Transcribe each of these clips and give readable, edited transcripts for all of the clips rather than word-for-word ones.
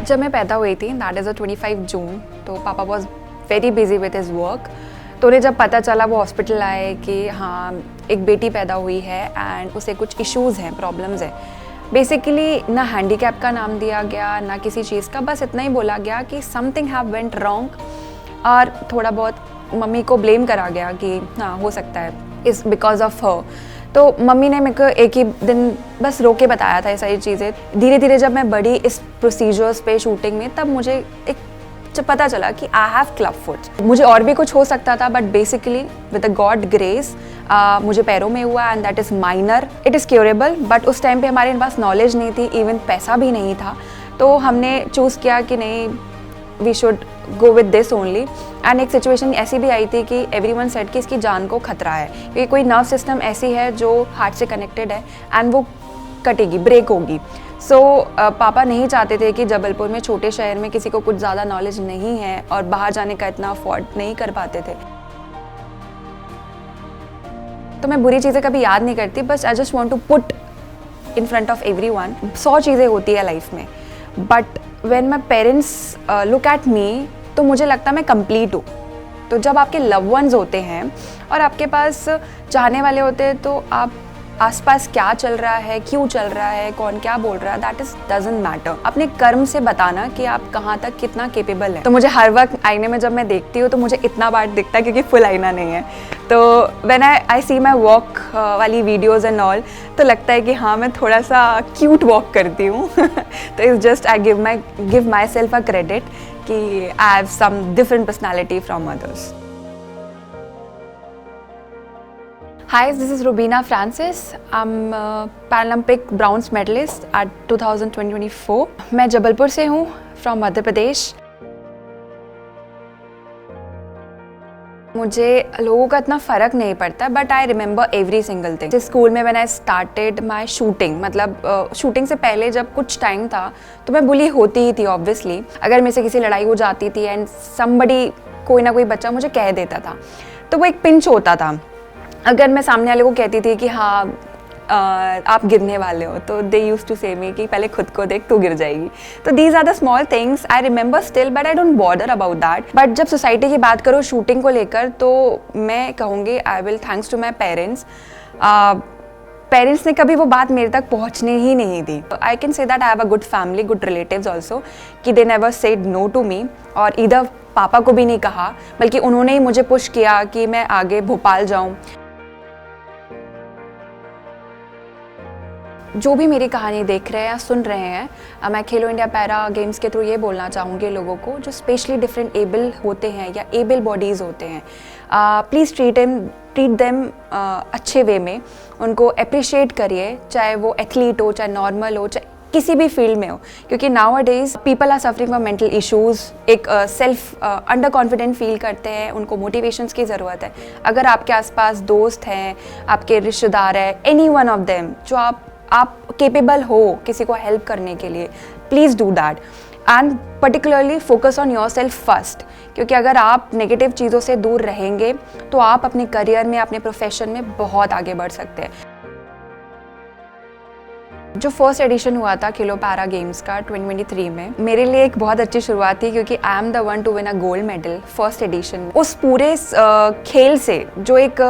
जब मैं पैदा हुई थी, दैट इज़ 25 जून, तो पापा was very busy with his work. तो उन्हें जब पता चला वो हॉस्पिटल आए कि हाँ एक बेटी पैदा हुई है एंड उसे कुछ इश्यूज़ हैं, प्रॉब्लम्स हैं। बेसिकली ना हैंडीकैप का नाम दिया गया ना किसी चीज़ का, बस इतना ही बोला गया कि समथिंग हैव वेंट रॉन्ग, और थोड़ा बहुत मम्मी को ब्लेम करा गया कि हाँ हो सकता है इस बिकॉज ऑफ हर। तो मम्मी ने मेरे को एक ही दिन बस रो के बताया था ये सारी चीज़ें। धीरे धीरे जब मैं बढ़ी इस प्रोसीजर्स पे, शूटिंग में, तब मुझे एक जब पता चला कि आई हैव क्लब फुट। मुझे और भी कुछ हो सकता था, but basically with the God grace मुझे पैरों में हुआ and that is minor, it is curable. But उस टाइम पे हमारे पास नॉलेज नहीं थी, इवन पैसा भी नहीं था, तो हमने चूज़ किया कि नहीं, we should go with this only. And एक सिचुएशन ऐसी भी आई थी कि एवरीवन सेड कि इसकी जान को खतरा है, क्योंकि कोई नर्व सिस्टम ऐसी है जो हार्ट से कनेक्टेड है एंड वो कटेगी, ब्रेक होगी। सो पापा नहीं चाहते थे कि जबलपुर में, छोटे शहर में, किसी को कुछ ज़्यादा नॉलेज नहीं है और बाहर जाने का इतना अफोर्ड नहीं कर पाते थे। तो मैं बुरी चीज़ें कभी याद नहीं करती, बस I just want to put in front of everyone. 100 चीज़ें होती है लाइफ में, but when my parents look at me, तो मुझे लगता है मैं कंप्लीट हूँ। तो जब आपके लव वंस होते हैं और आपके पास चाहने वाले होते हैं, तो आप आसपास क्या चल रहा है, क्यों चल रहा है, कौन क्या बोल रहा है, दैट इज डजंट मैटर। अपने कर्म से बताना कि आप कहाँ तक कितना केपेबल है। तो मुझे हर वक्त आईने में जब मैं देखती हूँ तो मुझे इतना बार दिखता है क्योंकि फुल आईना नहीं है। तो when I see my walk वाली वीडियोज एंड ऑल, तो लगता है कि हाँ मैं थोड़ा सा क्यूट वॉक करती हूँ। तो it's just I give myself a credit कि I have some different personality from others. Hi, this is Rubina Francis. I'm a Paralympic bronze medalist at 2024. मैं जबलपुर से हूँ, from मध्य प्रदेश। मुझे लोगों का इतना फ़र्क नहीं पड़ता, but I remember every single thing. School में when I started my shooting, मतलब शूटिंग से पहले जब कुछ टाइम था तो मैं बुली होती ही थी ऑब्वियसली। अगर मेरे से किसी लड़ाई हो जाती थी एंड समबडी, कोई ना कोई बच्चा मुझे कह देता था, तो वो एक पिंच होता था। अगर मैं सामने वाले को कहती थी कि हाँ आप गिरने वाले हो, तो दे यूज्ड टू से मी कि पहले खुद को देख, तू गिर जाएगी। तो these are the small things I remember still, but I don't bother about that. But जब सोसाइटी की बात करो शूटिंग को लेकर, तो मैं कहूँगी I will thanks to my parents. Parents ने कभी वो बात मेरे तक पहुँचने ही नहीं दी। I can say that I have a good family, good relatives also, कि they never said no to me. और इधर पापा को भी नहीं कहा, बल्कि उन्होंने ही मुझे पुश किया कि मैं आगे भोपाल जाऊँ। जो भी मेरी कहानी देख रहे हैं या सुन रहे हैं, मैं खेलो इंडिया पैरा गेम्स के थ्रू ये बोलना चाहूँगी लोगों को जो स्पेशली डिफरेंट एबल होते हैं या एबल बॉडीज़ होते हैं, प्लीज़ ट्रीट देम अच्छे वे में, उनको अप्रिशिएट करिए, चाहे वो एथलीट हो, चाहे नॉर्मल हो, चाहे किसी भी फील्ड में हो। क्योंकि nowadays people are suffering from mental issues, एक सेल्फ अंडर कॉन्फिडेंट फील करते हैं, उनको मोटिवेशंस की ज़रूरत है। अगर आपके आसपास दोस्त हैं, आपके रिश्तेदार हैं, एनी वन ऑफ देम जो आप केपेबल हो किसी को हेल्प करने के लिए, please do that and particularly focus on your self first. क्योंकि अगर आप नेगेटिव चीज़ों से दूर रहेंगे तो आप अपने करियर में, अपने प्रोफेशन में बहुत आगे बढ़ सकते हैं। जो फर्स्ट एडिशन हुआ था खेलो पैरा गेम्स का 2023 में, मेरे लिए एक बहुत अच्छी शुरुआत थी, क्योंकि I am the one two win a gold medal first edition. उस पूरे खेल से जो एक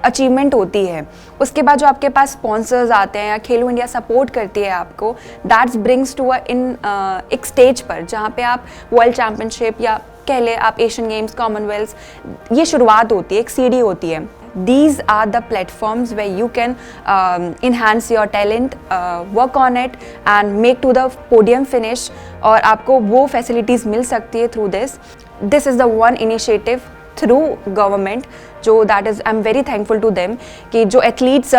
अचीवमेंट होती है, उसके बाद जो आपके पास स्पॉन्सर्स आते हैं या खेलो इंडिया सपोर्ट करती है आपको, दैट्स ब्रिंग्स टू एक स्टेज पर जहाँ पे आप वर्ल्ड चैम्पियनशिप या कह ले आप एशियन गेम्स, कॉमनवेल्थ, ये शुरुआत होती है, एक सीढ़ी होती है। These are the platforms where you can enhance your talent, work on it and make to the podium finish, और आपको वो facilities मिल सकती है through this. This is the one initiative through government जो that is I'm very thankful to them कि जो athletes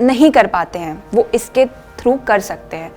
नहीं कर पाते हैं वो इसके थ्रू कर सकते हैं।